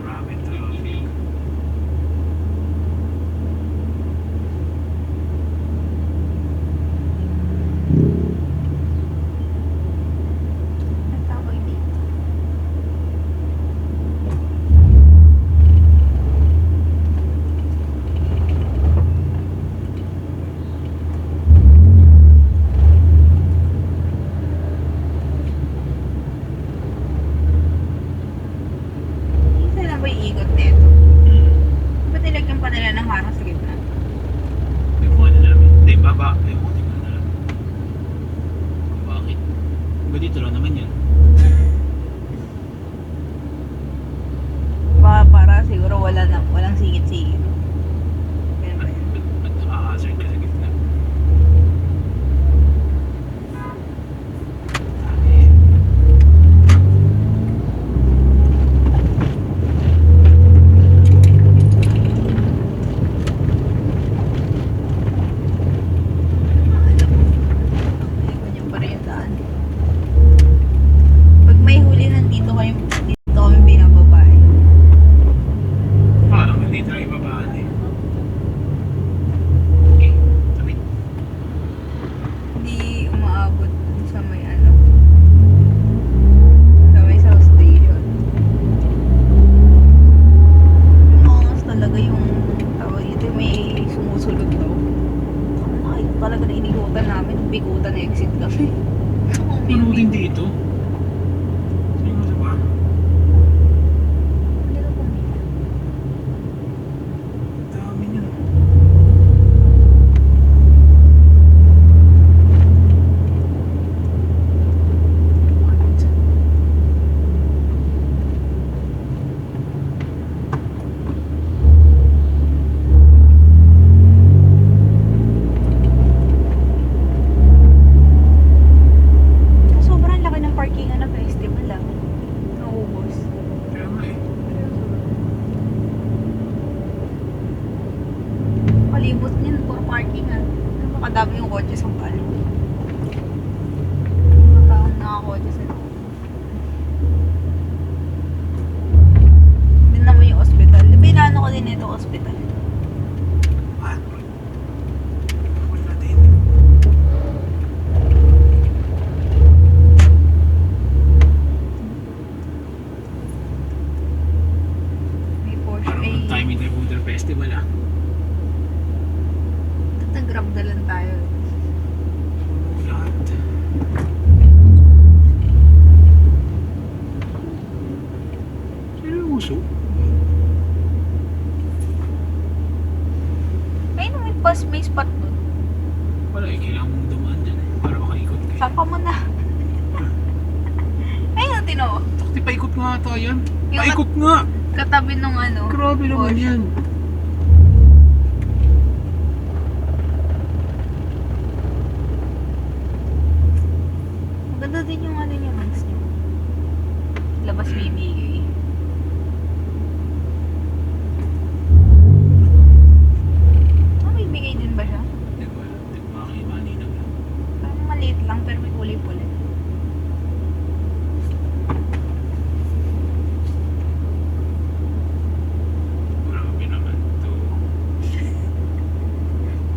Grabe traffic. Ang tawag dito. Saan na ba yung ikot nito? Ba't nilagyan pa nila ng harang sa gitna? May kuha na namin. Hindi, baba. May kuha na namin. Bakit? Ba dito lang naman yan. Para siguro walang singit-singit. Ganun ba yun? Ba't nakahazard ka sa gitna? Ganyan pa rin yung daan. Pag may huli nandito kami binababa eh. Parang hindi tayo babaan eh. Madami yung kotse sa palo. Matawang nakakotse sa loob. Hindi naman yung hospital. Di ba inaano ko din ito hospital? What? Wala natin. May Porsche. Parang Ay, time in the Buddha Festival ah. nag-grab na lang tayo. Lahat. Seryoso? Ay, may spot doon. Wala eh, kailangan mong dumaan dyan eh. Para makaikot ka eh. Saka mo na. Ay, ang tino. Takti, paikot nga ata yan. Yung Paikot nga! Katabi nung ano. Grabe naman Porsche. yan. Maganda din yung ano niya, mags niya. Labas bibigay. Ah, may bigay din ba siya? Hindi ko alam. Hindi ko makakimaninag lang. Parang maliit lang pero may kulay pula. Grabe naman to.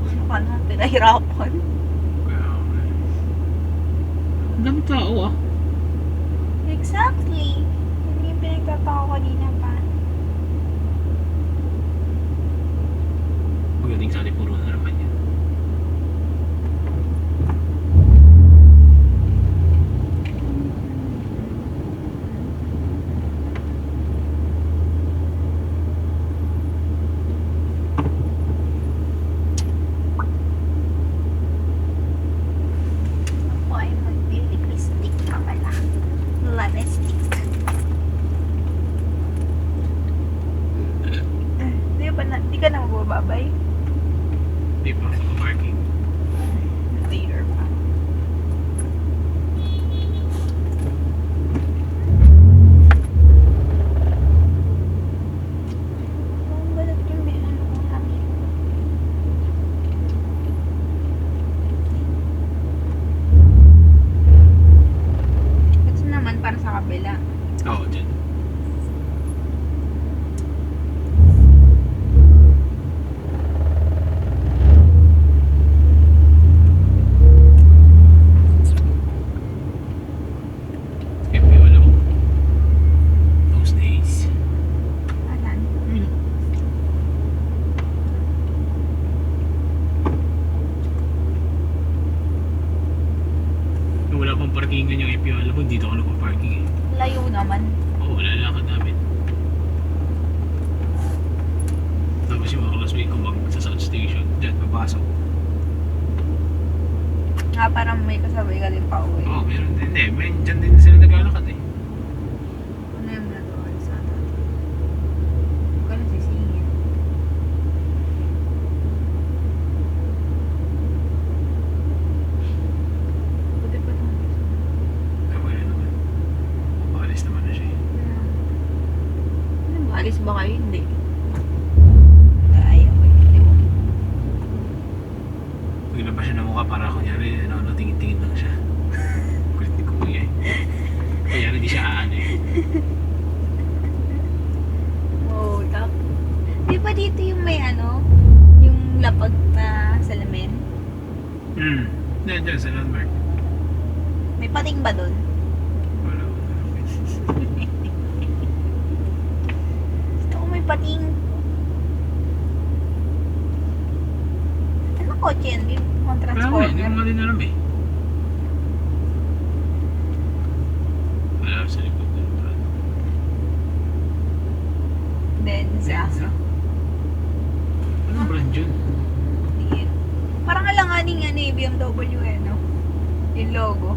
Ano ka naman pinahirapan? Kaya ang dami tao ah. Exactly. Yun yung pinagtataka ko kanina pa. Pagdating sa atin, puro na naman yan. Ako ay mag-lipstick pa pala. Lipstick. Di ka na magbababay? Di pa, parking. Later pa. Ang balat yung ano ko namin. Ito naman para sa kabila. Oo, dyan. Kaya wala ko. Those days. Alan. Nung wala pang parkingan yung IPO, alam mo, dito ako nagpa-parking eh. Layo naman. Oo, lalakad namin. Tapos yung mga classmate ko sa South Station, dyan, papasok. Nga parang may kasabay ka din pa uwi. Oo, meron din eh. Dyan din sila naglalakad eh. Ano yung mga doon sa atin? Huwag ka na sisingin. Buti pa itong gusto. Ay, wala naman. Paalis naman na siya eh. Ano ba? Alis ba kayo? Hindi. Ayaw eh. Hindi mo. Bigla pa siya na mukha para kunyari, tingin-tingin lang siya. Kulit ni Kuya eh. Kunyari di siya aan eh. Oh, tap. Di ba dito yung may ano? Yung lapag na salamin? Dyan sa landmark. May pating ba doon? Wala ko na. Gusto ko may pating. Anong kotse yan? Yung Wala mo eh, transformer? hindi mo din alam eh. Wala sa likod ng brand. Denza. Anong brand yun? Yun. Parang alanganing ano eh, BMW eh, no? Yung logo.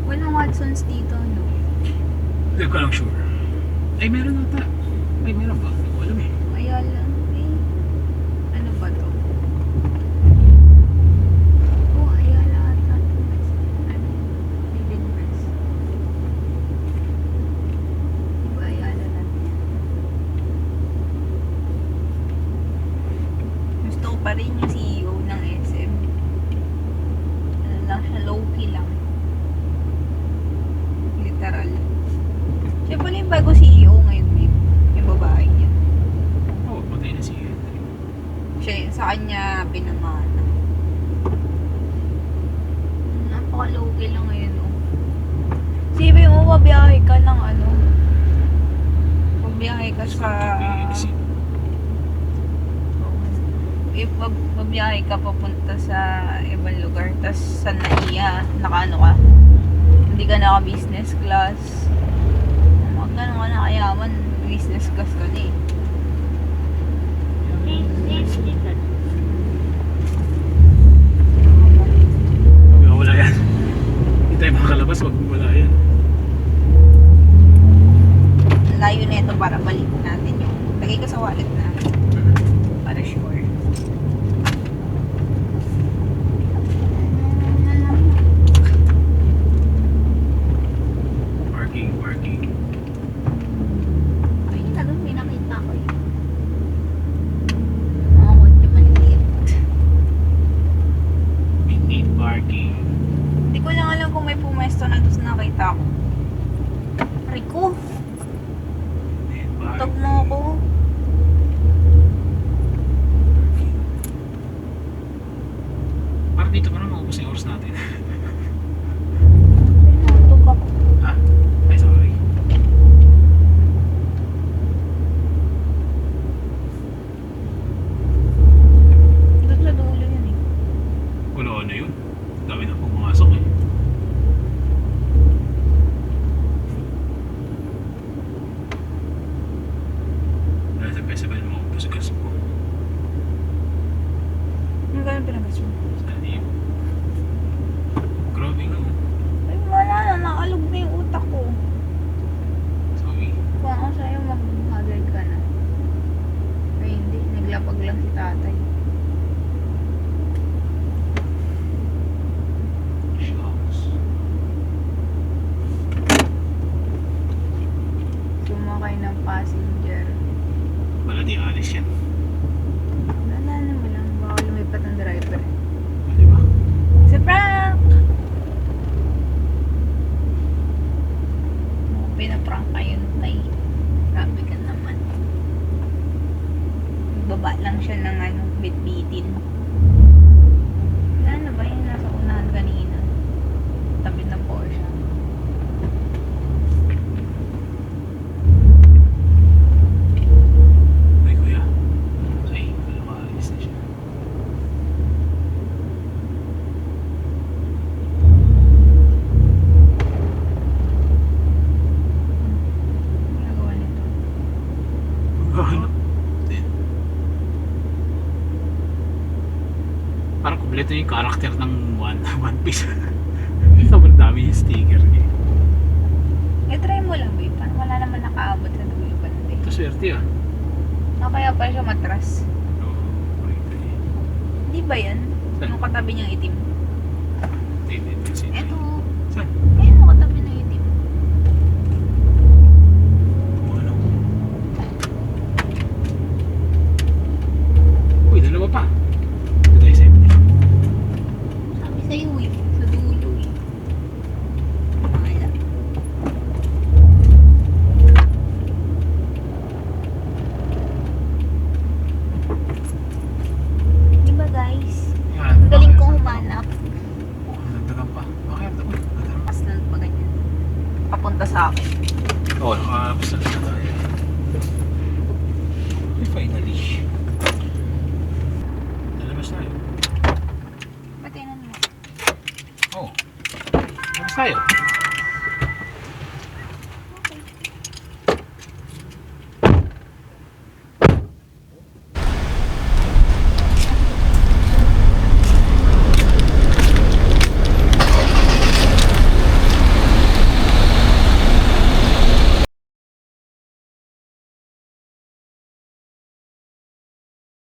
Walang Watsons dito, no? Hindi ko lang sure. Ay, meron ata. Ay, meron ba? Hindi ko alam eh. Ayala. Eh, ano ba to? Oh, Ayala ata. pa rin yung CEO ng SM. Ano lang siya, low-key lang. Literal. Siya pala yung bago CEO ngayon, babe. Yung babae niya. Oo, patay na si Henry. Siya, sa kanya pinamana. Napaka-low-key lang ngayon, oh. Sabi mo, mabiyahe ka ng ano. Mabiyahe ka sa... Mabiyahe ka papunta sa ibang lugar, tas sa naiya, nakaano ka, hindi ka naka-business class. Magkano ka nakayaman, business class ka na eh. Wala yan. Hindi tayo makakalabas pag wala yan. Ang layo na ito para balikin natin yung... Lagay ko sa wallet na. Para sure. Parking. Ay, talagang may nakita ko eh. Mga kotse maliliit. Need parking. Hindi ko lang alam kung may pumesto na doon na nakita ko. Rico, Need tag parking. mo ako. Parang dito pa na maubos yung oras natin. Pinatog ako. Ah, ay sorry. Doon sa dulo yun eh. Wala ano yun. Dami na pumasok eh. Dahil sa festival mo, gas mo. Yung ganun pinagas mo. Sa libo. Grabe nga. Ay, wala na. Nakalog na yung utak ko. Sorry. Kung ako sa'yo, mag-hagad ka na. Ay, hindi. Naglapag lang si tatay. Shucks. Sumakay ng passenger. Wala di alis yan. Wala naman lang. Baka lumipat ang driver. O, diba? Sa prank! Pinaprank kayo tay. Grabe ka naman. Baba lang siya ng ano, bit-bitin. Ano ba yun? Nasa unahan kanina. Tabi ng Porsche. Ay, kuya. Ay, wala makaalis na siya. Ginagawa nito. Ano? Din. Parang kompleto yung karakter ng One Piece. Sobrang dami yung sticker niya. I-try mo lang, babe. Parang wala naman nakaabot sa dulo pa natin. Ito swerte ah. Kaya pa siya matras. Oo, correct eh. Di ba yan? Saan? Yung katabi niyang itim. Hindi. Eto. Saan? Ayun yung katabi ng itim. Ano? Uy, dalawa pa. Ito tayo safety. Sabi sa'yo eh. Sa dulo eh. Wala. Diba guys? Yan. Ang galing kong humanap. Oh, nagdagan pa. Bakit? Nagdagan pa. Pas lang pa ganyan. Papunta sa akin. Oo, nakapos na tayo. Finally. Lalabas tayo. Patinan mo. Oo. Lalabas tayo.